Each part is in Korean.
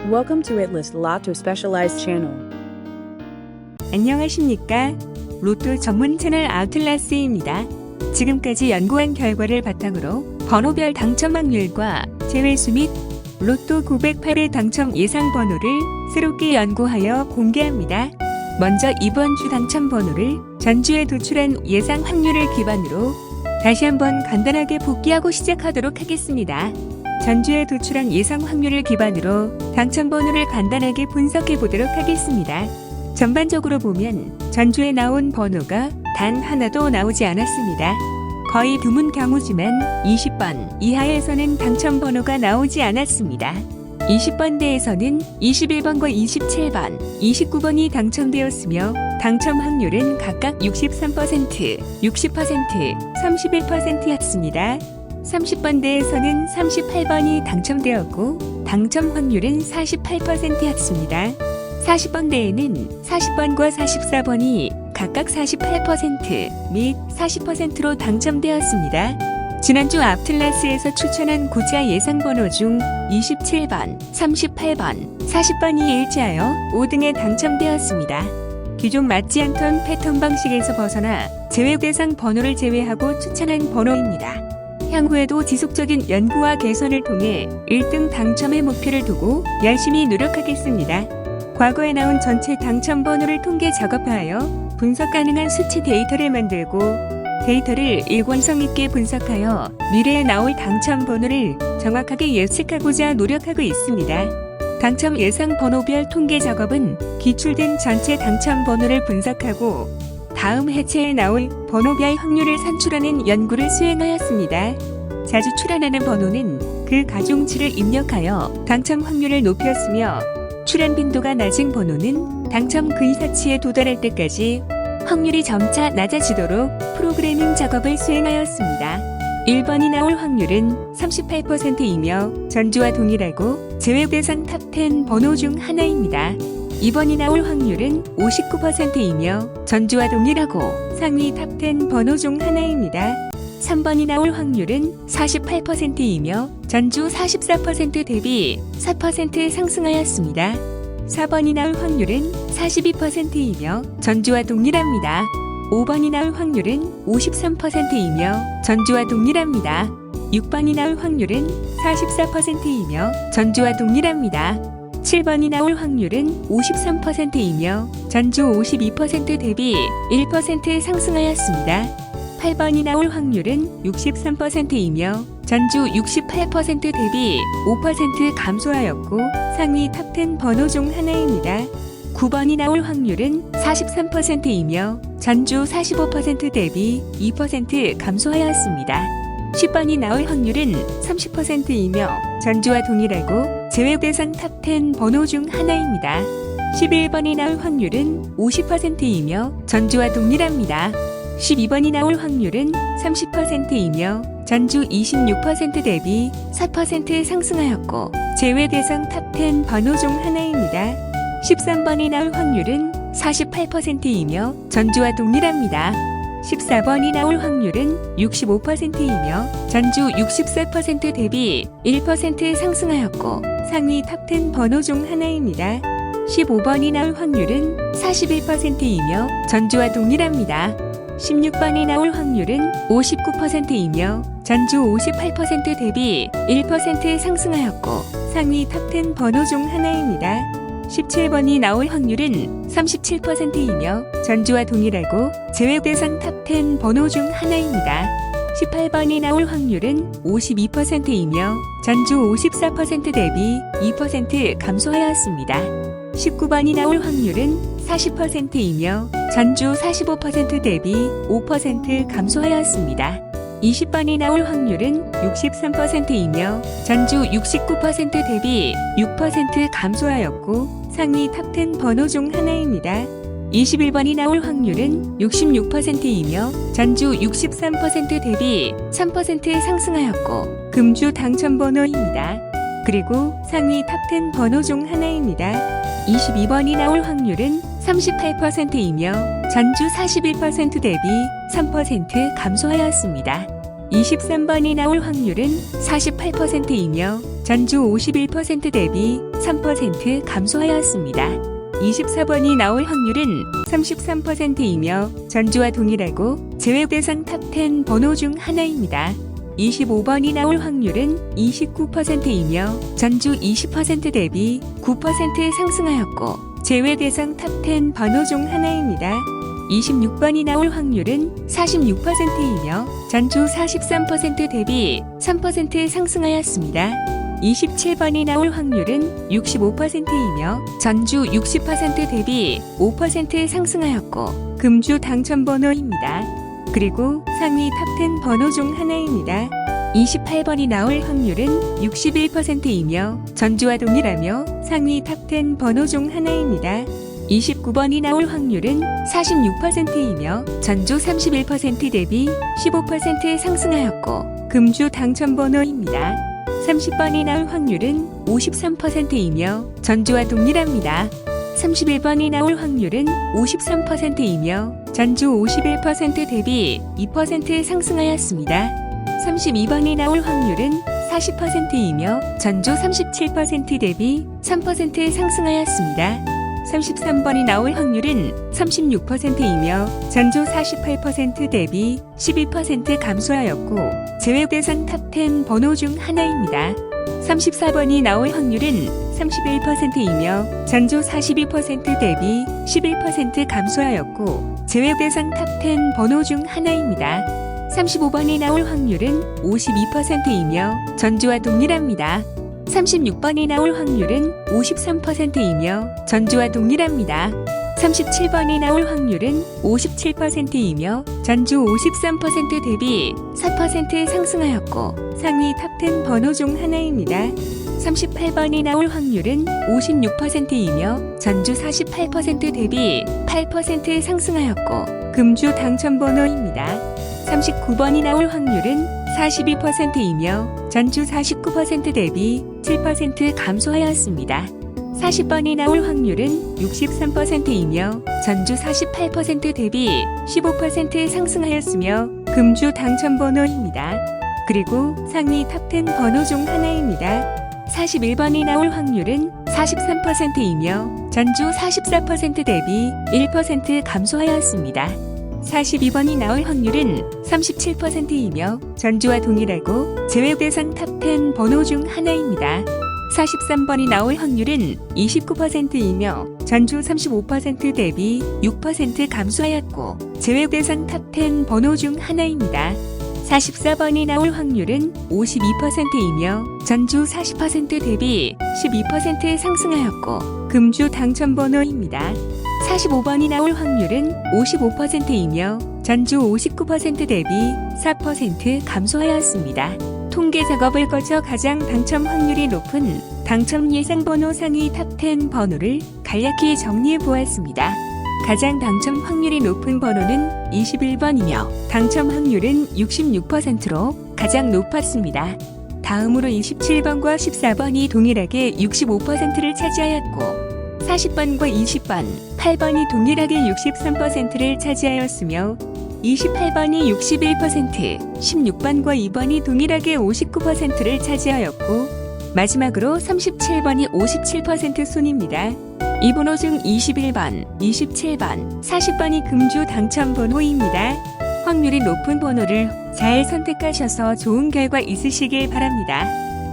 Welcome to Itlist Lotto Specialized Channel. 안녕하십니까? 로또 전문 채널 아웃라스입니다. 지금까지 연구한 결과를 바탕으로 번호별 당첨 확률과 제외수 및 로또 908의 당첨 예상 번호를 새롭게 연구하여 공개합니다. 먼저 이번 주 당첨 번호를 전주에 도출한 예상 확률을 기반으로 다시 한번 간단하게 복기하고 시작하도록 하겠습니다. 전주에 도출한 예상 확률을 기반으로 당첨 번호를 간단하게 분석해 보도록 하겠습니다. 전반적으로 보면 전주에 나온 번호가 단 하나도 나오지 않았습니다. 거의 드문 경우지만 20번 이하에서는 당첨 번호가 나오지 않았습니다. 20번대에서는 21번과 27번, 29번이 당첨되었으며 당첨 확률은 각각 63%, 60%, 31%였습니다. 30번대에서는 38번이 당첨되었고 당첨 확률은 48%였습니다. 40번대에는 40번과 44번이 각각 48% 및 40%로 당첨되었습니다. 지난주 아웃라스에서 추천한 고자 예상 번호 중 27번, 38번, 40번이 일치하여 5등에 당첨되었습니다. 기존 맞지 않던 패턴 방식에서 벗어나 제외 대상 번호를 제외하고 추천한 번호입니다. 향후에도 지속적인 연구와 개선을 통해 1등 당첨의 목표를 두고 열심히 노력하겠습니다. 과거에 나온 전체 당첨 번호를 통계 작업하여 분석 가능한 수치 데이터를 만들고 데이터를 일관성 있게 분석하여 미래에 나올 당첨 번호를 정확하게 예측하고자 노력하고 있습니다. 당첨 예상 번호별 통계 작업은 기출된 전체 당첨 번호를 분석하고 다음 해체에 나올 번호별 확률을 산출하는 연구를 수행하였습니다. 자주 출현하는 번호는 그 가중치를 입력하여 당첨 확률을 높였으며 출현 빈도가 낮은 번호는 당첨 근사치에 도달할 때까지 확률이 점차 낮아지도록 프로그래밍 작업을 수행하였습니다. 1번이 나올 확률은 38%이며 전주와 동일하고 제외 대상 탑10 번호 중 하나입니다. 2번이 나올 확률은 59%이며 전주와 동일하고 상위 탑10 번호 중 하나입니다. 3번이 나올 확률은 48%이며 전주 44% 대비 4% 상승하였습니다. 4번이 나올 확률은 42%이며 전주와 동일합니다. 5번이 나올 확률은 53%이며 전주와 동일합니다. 6번이 나올 확률은 44%이며 전주와 동일합니다. 7번이 나올 확률은 53%이며 전주 52% 대비 1% 상승하였습니다. 8번이 나올 확률은 63%이며 전주 68% 대비 5% 감소하였고 상위 탑10 번호 중 하나입니다. 9번이 나올 확률은 43%이며 전주 45% 대비 2% 감소하였습니다. 10번이 나올 확률은 30%이며 전주와 동일하고 제외 대상 탑10 번호 중 하나입니다. 11번이 나올 확률은 50%이며 전주와 동일합니다. 12번이 나올 확률은 30%이며 전주 26% 대비 4% 상승하였고 제외 대상 탑10 번호 중 하나입니다. 13번이 나올 확률은 48%이며 전주와 동일합니다. 14번이 나올 확률은 65%이며 전주 64% 대비 1% 상승하였고 상위 탑10 번호 중 하나입니다. 15번이 나올 확률은 41%이며 전주와 동일합니다. 16번이 나올 확률은 59%이며 전주 58% 대비 1% 상승하였고 상위 탑10 번호 중 하나입니다. 17번이 나올 확률은 37%이며 전주와 동일하고 제외 대상 탑10 번호 중 하나입니다. 18번이 나올 확률은 52%이며 전주 54% 대비 2% 감소하였습니다. 19번이 나올 확률은 40%이며 전주 45% 대비 5% 감소하였습니다. 20번이 나올 확률은 63%이며 전주 69% 대비 6% 감소하였고 상위 탑10 번호 중 하나입니다. 21번이 나올 확률은 66%이며 전주 63% 대비 3% 상승하였고 금주 당첨 번호입니다. 그리고 상위 탑10 번호 중 하나입니다. 22번이 나올 확률은 38%이며 전주 41% 대비 3% 감소하였습니다. 23번이 나올 확률은 48%이며 전주 51% 대비 3% 감소하였습니다. 24번이 나올 확률은 33%이며 전주와 동일하고 제외 대상 탑10 번호 중 하나입니다. 25번이 나올 확률은 29%이며 전주 20% 대비 9% 상승하였고 제외 대상 탑10 번호 중 하나입니다. 26번이 나올 확률은 46%이며 전주 43% 대비 3% 상승하였습니다. 27번이 나올 확률은 65%이며 전주 60% 대비 5% 상승하였고 금주 당첨 번호입니다. 그리고 상위 탑10 번호 중 하나입니다. 28번이 나올 확률은 61%이며 전주와 동일하며 상위 탑10 번호 중 하나입니다. 29번이 나올 확률은 46%이며 전주 31% 대비 15% 상승하였고 금주 당첨 번호입니다. 30번이 나올 확률은 53%이며 전주와 동일합니다. 31번이 나올 확률은 53%이며 전주 51% 대비 2% 상승하였습니다. 32번이 나올 확률은 40%이며 전주 37% 대비 3% 상승하였습니다. 33번이 나올 확률은 36%이며 전주 48% 대비 12% 감소하였고 제외 대상 탑10 번호 중 하나입니다. 34번이 나올 확률은 31%이며 전주 42% 대비 11% 감소하였고 제외 대상 탑10 번호 중 하나입니다. 35번이 나올 확률은 52%이며 전주와 동일합니다. 36번이 나올 확률은 53%이며 전주와 동일합니다. 37번이 나올 확률은 57%이며 전주 53% 대비 4% 상승하였고 상위 탑10 번호 중 하나입니다. 38번이 나올 확률은 56%이며 전주 48% 대비 8% 상승하였고 금주 당첨 번호입니다. 39번이 나올 확률은 42%이며 전주 49% 대비 7% 감소하였습니다. 40번이 나올 확률은 63%이며 전주 48% 대비 15% 상승하였으며 금주 당첨 번호입니다. 그리고 상위 탑10 번호 중 하나입니다. 41번이 나올 확률은 43%이며 전주 44% 대비 1% 감소하였습니다. 42번이 나올 확률은 37%이며 전주와 동일하고 제외 대상 탑10 번호 중 하나입니다. 43번이 나올 확률은 29%이며 전주 35% 대비 6% 감소하였고 제외 대상 탑10 번호 중 하나입니다. 44번이 나올 확률은 52%이며 전주 40% 대비 12% 상승하였고 금주 당첨 번호입니다. 45번이 나올 확률은 55%이며 전주 59% 대비 4% 감소하였습니다. 통계 작업을 거쳐 가장 당첨 확률이 높은 당첨 예상 번호 상위 탑10 번호를 간략히 정리해 보았습니다. 가장 당첨 확률이 높은 번호는 21번이며 당첨 확률은 66%로 가장 높았습니다. 다음으로 27번과 14번이 동일하게 65%를 차지하였고 40번과 20번, 8번이 동일하게 63%를 차지하였으며 28번이 61%, 16번과 2번이 동일하게 59%를 차지하였고 마지막으로 37번이 57% 순입니다. 이 번호 중 21번, 27번, 40번이 금주 당첨 번호입니다. 확률이 높은 번호를 잘 선택하셔서 좋은 결과 있으시길 바랍니다.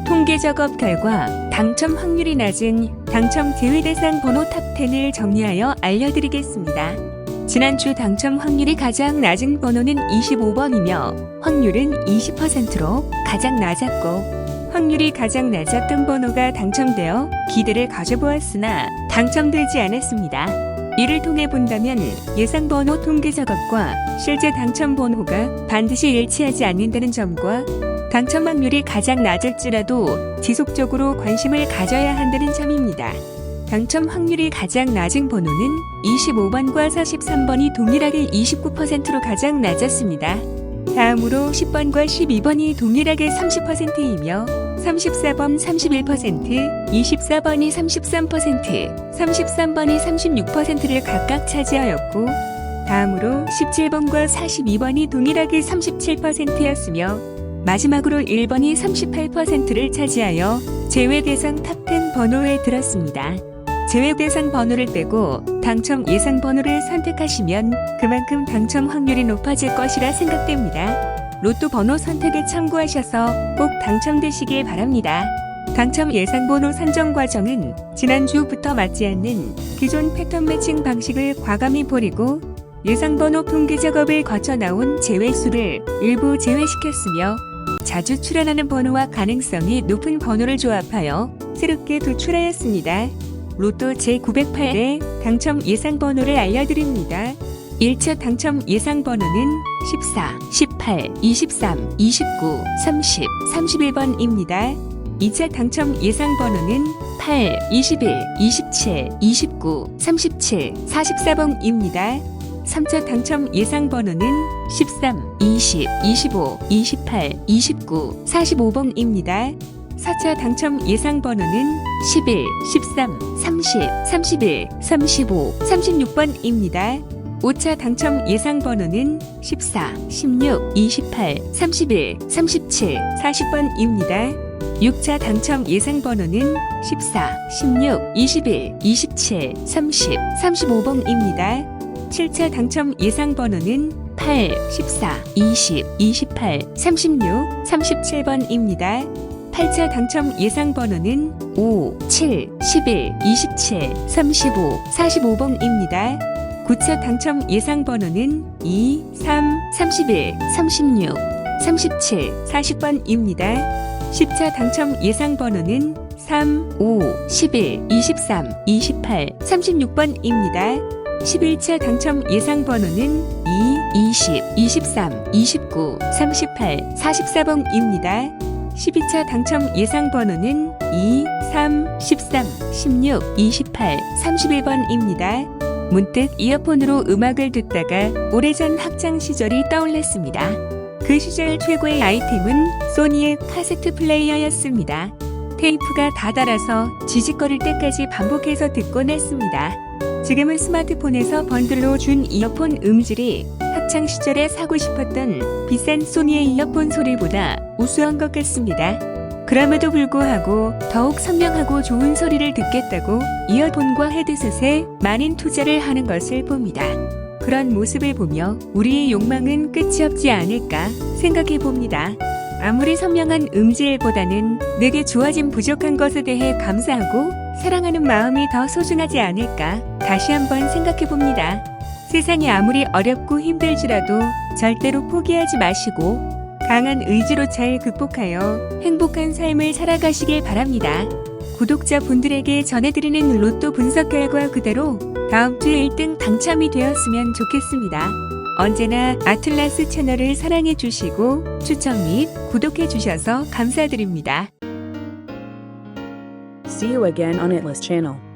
통계 작업 결과 당첨 확률이 낮은 당첨 제외 대상 번호 탑10을 정리하여 알려드리겠습니다. 지난주 당첨 확률이 가장 낮은 번호는 25번이며 확률은 20%로 가장 낮았고 확률이 가장 낮았던 번호가 당첨되어 기대를 가져보았으나 당첨되지 않았습니다. 이를 통해 본다면 예상 번호 통계 작업과 실제 당첨 번호가 반드시 일치하지 않는다는 점과 당첨 확률이 가장 낮을지라도 지속적으로 관심을 가져야 한다는 점입니다. 당첨 확률이 가장 낮은 번호는 25번과 43번이 동일하게 29%로 가장 낮았습니다. 다음으로 10번과 12번이 동일하게 30%이며 34번 31%, 24번이 33%, 33번이 36%를 각각 차지하였고 다음으로 17번과 42번이 동일하게 37%였으며 마지막으로 1번이 38%를 차지하여 제외 대상 탑10 번호에 들었습니다. 제외 대상 번호를 빼고 당첨 예상 번호를 선택하시면 그만큼 당첨 확률이 높아질 것이라 생각됩니다. 로또 번호 선택에 참고하셔서 꼭 당첨되시길 바랍니다. 당첨 예상 번호 선정 과정은 지난주부터 맞지 않는 기존 패턴 매칭 방식을 과감히 버리고 예상 번호 통계 작업을 거쳐 나온 제외수를 일부 제외시켰으며 자주 출현하는 번호와 가능성이 높은 번호를 조합하여 새롭게 도출하였습니다. 로또 제908회 당첨 예상 번호를 알려드립니다. 1차 당첨 예상 번호는 14, 18, 23, 29, 30, 31번입니다. 2차 당첨 예상 번호는 8, 21, 27, 29, 37, 44번입니다. 3차 당첨 예상 번호는 13, 20, 25, 28, 29, 45번입니다. 4차 당첨 예상 번호는 11, 13, 30, 31, 35, 36번입니다. 5차 당첨 예상 번호는 14, 16, 28, 31, 37, 40번입니다. 6차 당첨 예상 번호는 14, 16, 21, 27, 30, 35번입니다. 7차 당첨 예상 번호는 8, 14, 20, 28, 36, 37번입니다. 8차 당첨 예상 번호는 5, 7, 11, 27, 35, 45번입니다. 9차 당첨 예상 번호는 2, 3, 31, 36, 37, 40번입니다. 10차 당첨 예상 번호는 3, 5, 11, 23, 28, 36번입니다. 11차 당첨 예상 번호는 2, 20, 23, 29, 38, 44번입니다. 12차 당첨 예상 번호는 2, 3, 13, 16, 28, 31번입니다. 문득 이어폰으로 음악을 듣다가 오래전 학창 시절이 떠올랐습니다. 그 시절 최고의 아이템은 소니의 카세트 플레이어였습니다. 테이프가 다 닳아서 지직거릴 때까지 반복해서 듣곤 했습니다. 지금은 스마트폰에서 번들로 준 이어폰 음질이 학창 시절에 사고 싶었던 비싼 소니의 이어폰 소리보다 우수한 것 같습니다. 그럼에도 불구하고 더욱 선명하고 좋은 소리를 듣겠다고 이어폰과 헤드셋에 많은 투자를 하는 것을 봅니다. 그런 모습을 보며 우리의 욕망은 끝이 없지 않을까 생각해 봅니다. 아무리 선명한 음질보다는 내게 주어진 부족한 것에 대해 감사하고 사랑하는 마음이 더 소중하지 않을까 다시 한번 생각해 봅니다. 세상이 아무리 어렵고 힘들지라도 절대로 포기하지 마시고 강한 의지로 잘 극복하여 행복한 삶을 살아가시길 바랍니다. 구독자분들에게 전해드리는 로또 분석 결과 그대로 다음 주 1등 당첨이 되었으면 좋겠습니다. 언제나 아틀라스 채널을 사랑해 주시고 추천 및 구독해 주셔서 감사드립니다. See you again on Atlas channel.